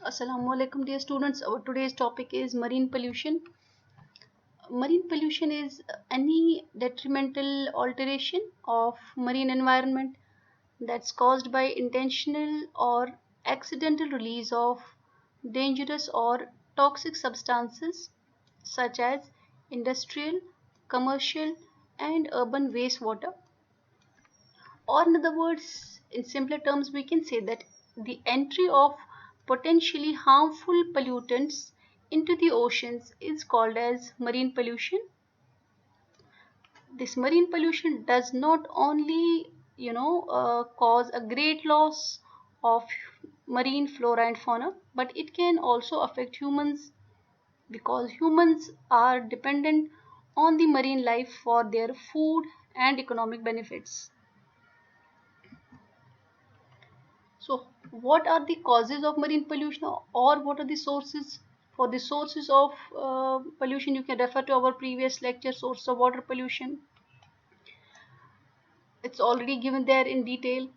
Assalamu alaikum, dear students. Our today's topic is marine pollution. Marine pollution is any detrimental alteration of marine environment that's caused by intentional or accidental release of dangerous or toxic substances such as industrial, commercial, and urban wastewater. Or, in other words, in simpler terms, we can say that the entry of potentially harmful pollutants into the oceans is called as marine pollution. This marine pollution does not only, cause a great loss of marine flora and fauna, but it can also affect humans because humans are dependent on the marine life for their food and economic benefits. So, what are the causes of marine pollution, or what are the sources? For the sources of pollution, you can refer to our previous lecture, source of water pollution. It's already given there in detail.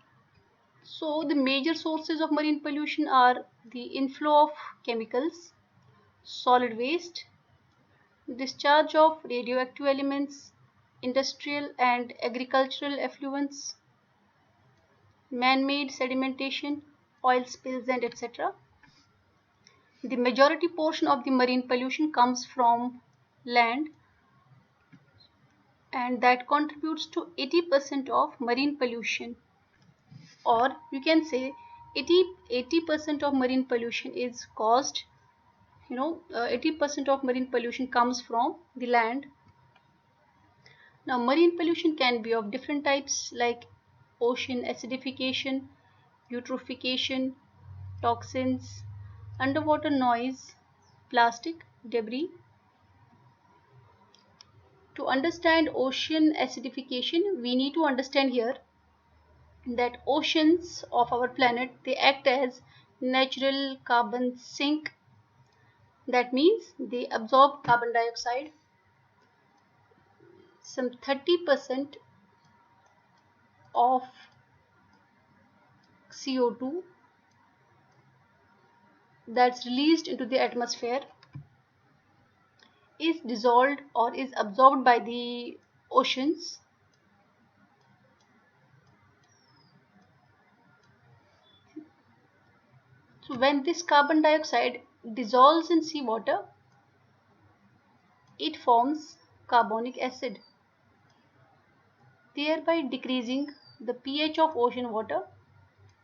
So, the major sources of marine pollution are the inflow of chemicals, solid waste, discharge of radioactive elements, industrial and agricultural effluents, man-made sedimentation, oil spills, and etc. The majority portion of the marine pollution comes from land, and that contributes to 80% of marine pollution. Or you can say 80% of marine pollution is caused, 80% of marine pollution comes from the land. Now, marine pollution can be of different types like ocean acidification, eutrophication, toxins, underwater noise, plastic, debris. To understand ocean acidification, we need to understand here that oceans of our planet, they act as natural carbon sink. That means they absorb carbon dioxide. Some 30% of CO2 that's released into the atmosphere is dissolved or is absorbed by the oceans. So when this carbon dioxide dissolves in seawater, it forms carbonic acid, thereby decreasing the pH of ocean water,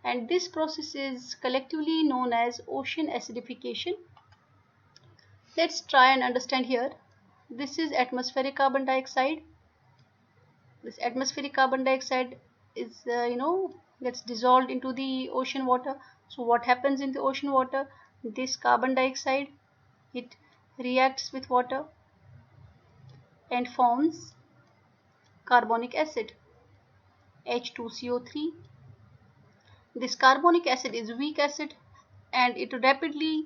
and this process is collectively known as ocean acidification. Let's try and understand here. This is atmospheric carbon dioxide. This atmospheric carbon dioxide is, gets dissolved into the ocean water. So what happens in the ocean water? This carbon dioxide, it reacts with water and forms carbonic acid, H2CO3. This carbonic acid is weak acid, and it rapidly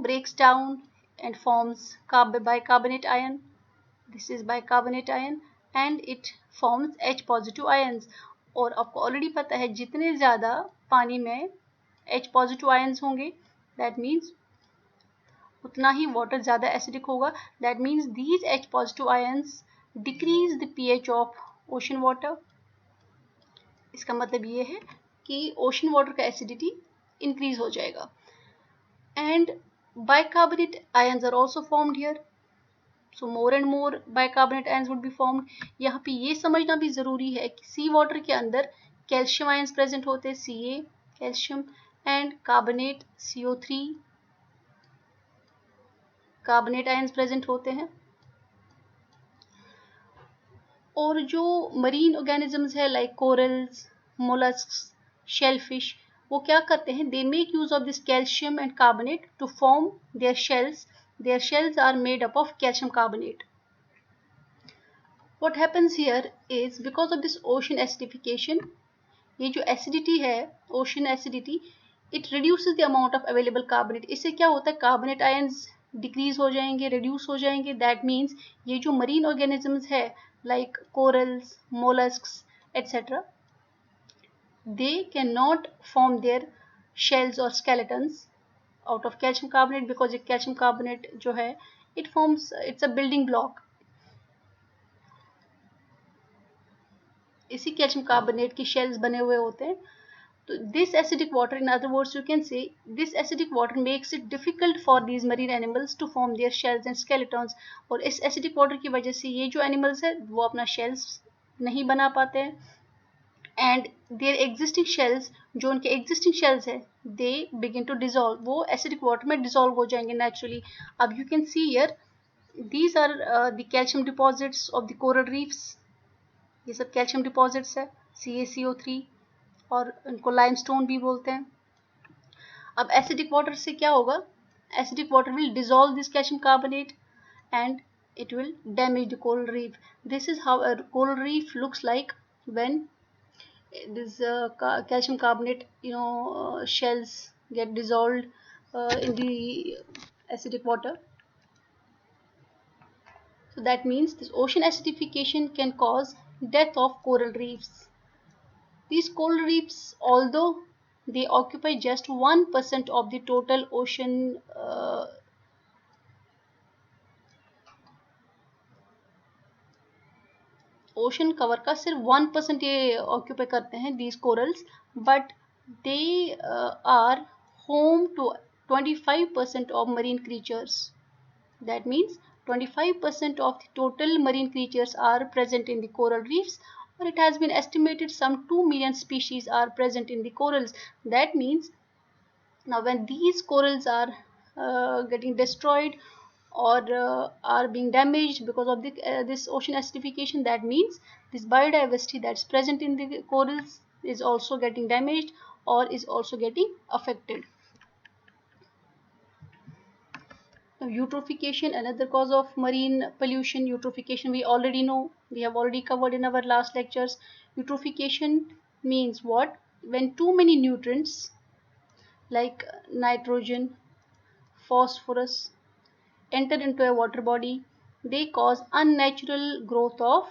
breaks down and forms bicarbonate ion. This is bicarbonate ion, and it forms H positive ions. और आपको already पता है जितने ज़्यादा पानी में H positive ions होंगे, that means उतना ही water ज़्यादा acidic होगा. That means these H positive ions decrease the pH of ocean water. इसका मतलब ये है कि ocean water का acidity increase हो जाएगा. And bicarbonate ions are also formed here. So more and more bicarbonate ions would be formed. यहाँ पे ये समझना भी ज़रूरी है कि सी वाटर के अंदर कैल्शियम आयंस प्रेजेंट होते हैं, Ca calcium, and carbonate CO3 carbonate ions present होते हैं. और जो मरीन ऑर्गेनिजम्स है लाइक कोरल्स, मोलस्क्स, शेलफिश, वो क्या करते हैं? They make use of this calcium and carbonate to form their shells. Their shells are made up of calcium carbonate. What happens here is because of this ocean acidification, ये जो acidity है, ocean acidity, it reduces the amount of available carbonate. इससे क्या होता है? Carbonate ions decrease हो जाएंगे, reduce हो जाएंगे. That means ये जो marine organisms है like corals, mollusks, etc., they cannot form their shells or skeletons out of calcium carbonate, because ये कैल्शियम कार्बोनेट जो है it forms, it's a building block. इसी कैल्शियम कार्बोनेट की शेल्स बने हुए होते हैं। तो this acidic water, in other words you can say, this acidic water makes it difficult for these marine animals to form their shells and skeletons। और इस acidic water की वजह से ये जो animals है वो अपना shells नहीं बना पाते हैं, and their existing shells, जो उनके existing shells है, they begin to dissolve, वो acidic water में dissolve हो जाएंगे naturally। अब you can see here, these are the calcium deposits of the coral reefs। ये सब कैल्शियम डिपॉजिट्स है, CaCO3, और इनको लाइमस्टोन भी बोलते हैं। अब एसिडिक वाटर से क्या होगा? Acidic water will dissolve this calcium carbonate and it will damage the coral reef। This is how a coral reef looks like when this calcium carbonate shells get dissolved in the acidic water। So that means this ocean acidification can cause death of coral reefs। These coral reefs, although they occupy just 1% of the total ocean ocean cover का सिर्फ 1% ये occupy करते हैं, these corals, but they are home to 25% of marine creatures। That means 25% of the total marine creatures are present in the coral reefs, or it has been estimated some 2 million species are present in the corals। That means now when these corals are getting destroyed or are being damaged because of this ocean acidification, that means this biodiversity that's present in the corals is also getting damaged or is also getting affected। Now, eutrophication, another cause of marine pollution. Eutrophication we already know, we have already covered in our last lectures। Eutrophication means what? When too many nutrients like nitrogen, phosphorus enter into a water body, they cause unnatural growth of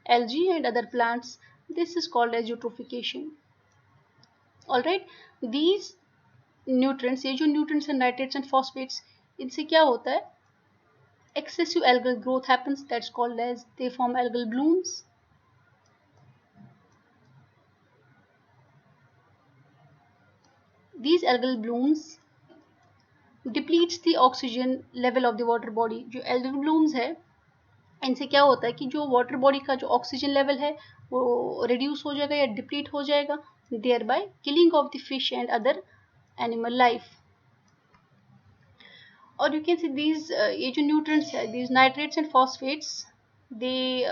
algae and other plants। This is called as eutrophication। Alright, these nutrients, ये जो nutrients हैं nitrates and phosphates, इनसे क्या होता है? Excessive algal growth happens, that's called as, they form algal blooms। These algal blooms depletes the oxygen level of the water body। जो algal blooms है इनसे क्या होता है कि जो वाटर बॉडी का जो ऑक्सीजन लेवल है वो रिड्यूस हो जाएगा या डिप्लीट हो जाएगा, thereby killing of the fish and other animal life. और यू कैन सी दीज ये जो न्यूट्रिएंट्स है, these nitrates and phosphates, they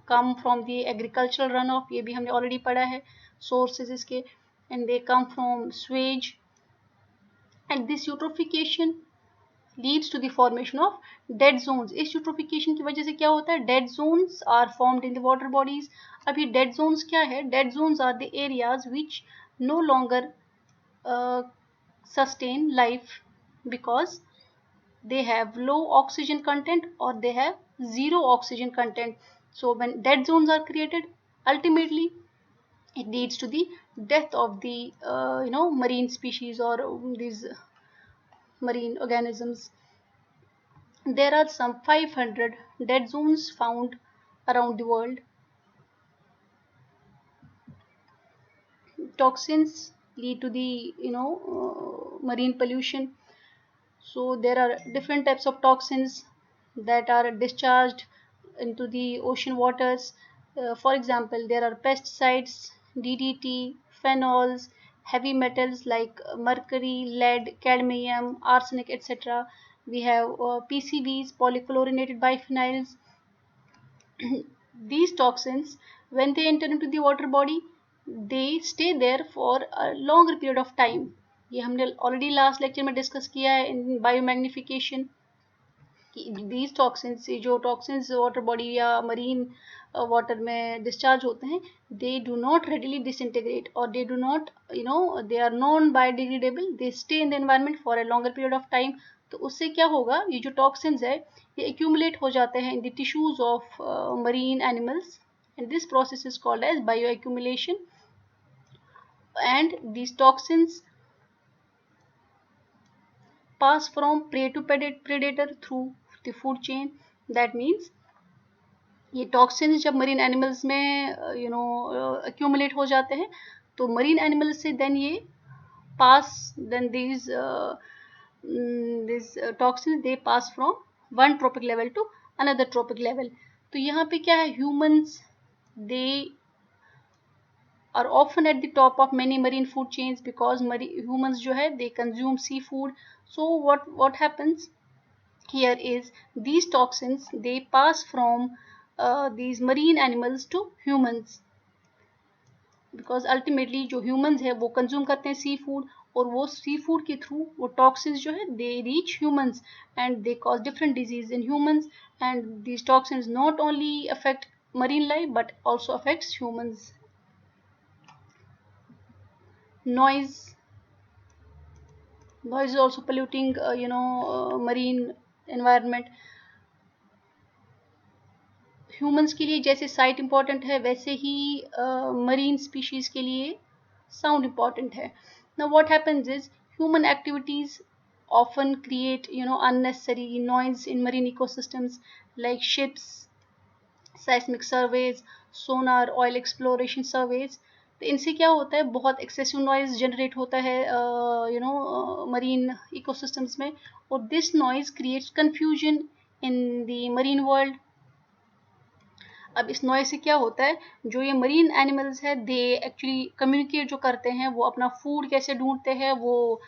come from the agricultural run off, ये भी हमने ऑलरेडी पढ़ा है सोर्सेज इसके, and they come from sewage, and this eutrophication leads to the formation of dead zones। इस eutrophication की वजह से क्या होता है? dead zones are formed in the water bodies। अब ये dead zones क्या है? dead zones are the areas which no longer sustain life because they have low oxygen content or they have zero oxygen content। So when dead zones are created, ultimately it leads to the death of the marine species or these marine organisms। There are some 500 dead zones found around the world। Toxins lead to the marine pollution। So there are different types of toxins that are discharged into the ocean waters। For example, there are pesticides, DDT, phenols, heavy metals like mercury, lead, cadmium, arsenic, etc. We have PCBs, polychlorinated biphenyls। These toxins, when they enter into the water body, they stay there for a longer period of time। ये हमने already last lecture में discuss किया है in biomagnification। These toxins, ये जो toxins water body या marine water में discharge होते हैं, they do not readily disintegrate or they do not they are non biodegradable, they stay in the environment for a longer period of time। तो उससे क्या होगा? ये जो toxins है ये accumulate हो जाते हैं in the tissues of marine animals, and this process is called as bioaccumulation। and these toxins pass from prey to predator through the food chain. That means ये टॉक्सिन्स जब मरीन एनिमल्स में accumulate हो जाते हैं तो marine animals से then ये pass, then these toxins they pass from one trophic level to another trophic level. तो यहाँ पे क्या है, humans they are often at the top of many marine food chains because humans जो है they consume seafood. So what happens here is these toxins they pass from these marine animals to humans, because ultimately जो humans है वो consume करते हैं sea food, और वो sea food के थ्रू वो टॉक्सिन्स जो है they reach humans and they cause different disease in humans, and these toxins not only affect marine life but also affects humans. Noise is also polluting marine environment. Humans के लिए जैसे site important है वैसे ही marine species के लिए sound important है. Now what happens is human activities often create unnecessary noise in marine ecosystems like ships, seismic surveys, sonar, oil exploration surveys. तो इनसे क्या होता है, बहुत एक्सेसिव नॉइज जनरेट होता है मरीन इकोसिस्टम्स में, और this noise creates confusion in the marine world. अब इस नॉइज से क्या होता है, जो ये मरीन एनिमल्स है दे एक्चुअली कम्युनिकेट जो करते हैं, वो अपना फूड कैसे ढूंढते हैं, वो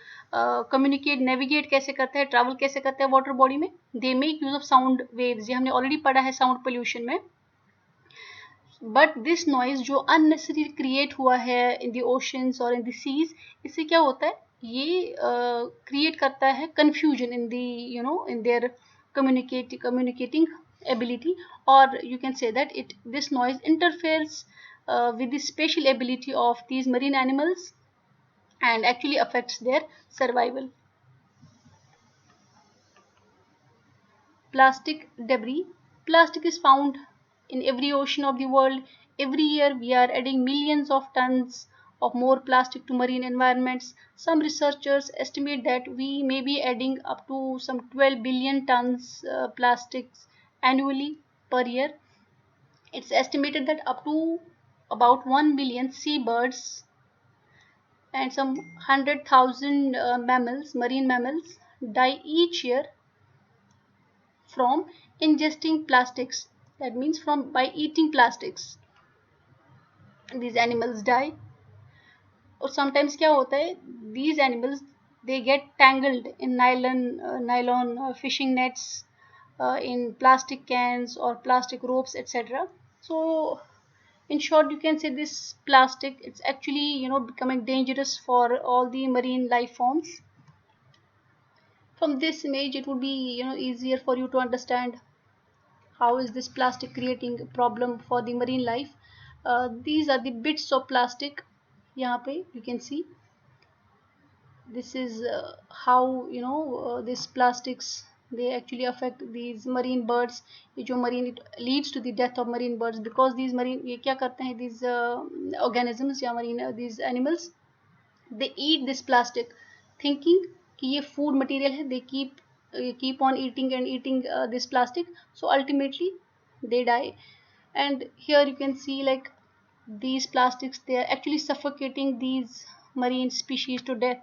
कम्युनिकेट नेविगेट कैसे करते हैं, ट्रैवल कैसे करते हैं वाटर बॉडी में, दे make use of sound waves. ये हमने ऑलरेडी पढ़ा है साउंड पोल्यूशन में. बट दिस नॉइज जो अननेसेसरी क्रिएट हुआ है इन द ओशंस और इन द सीज, इससे क्या होता है, ये क्रिएट करता है confusion in the in their communicating ability, or you can say that this noise interferes with the spatial ability of these marine animals and actually affects their survival. Plastic debris. Plastic is found in every ocean of the world. Every year we are adding millions of tons of more plastic to marine environments. Some researchers estimate that we may be adding up to some 12 billion tons plastics annually per year. It's estimated that up to about 1 billion seabirds and some 100,000 mammals, marine mammals, die each year from ingesting plastics. That means from by eating plastics these animals die. और sometimes क्या होता है, these animals they get tangled in nylon fishing nets, in plastic cans or plastic ropes, etc. So in short, you can say this plastic, it's actually becoming dangerous for all the marine life forms. From this image it would be easier for you to understand how is this plastic creating a problem for the marine life. These are the bits of plastic. यहाँ पे you can see this is how these plastics they actually affect these marine birds. ये जो marine, it leads to the death of marine birds because these marine, ये क्या करते हैं, these organisms या marine these animals, they eat this plastic thinking कि ये food material है, they keep on eating and eating this plastic, so ultimately they die. And here you can see like these plastics, they are actually suffocating these marine species to death.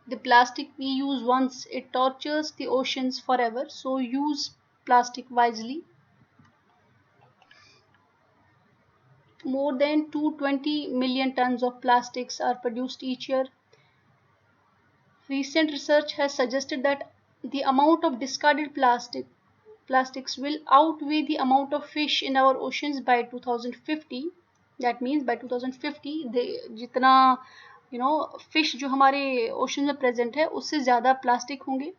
The plastic we use once, it tortures the oceans forever, so use plastic wisely. More than 220 million tons of plastics are produced each year. Recent research has suggested that the amount of discarded plastics will outweigh the amount of fish in our oceans by 2050. That means by 2050 जितना fish जो हमारे ocean में present है उससे ज़्यादा plastic होंगे.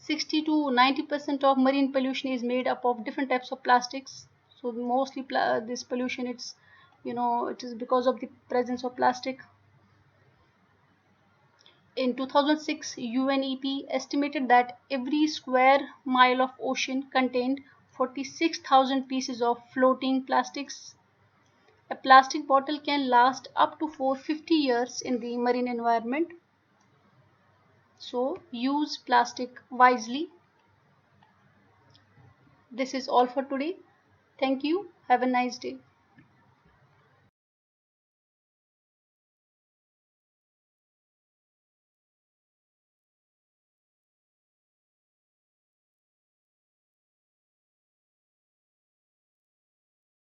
60 to 90% of marine pollution is made up of different types of plastics. So mostly this pollution, it's it is because of the presence of plastic. In 2006, UNEP estimated that every square mile of ocean contained 46,000 pieces of floating plastics. A plastic bottle can last up to 450 years in the marine environment. So use plastic wisely. This is all for today. Thank you. Have a nice day.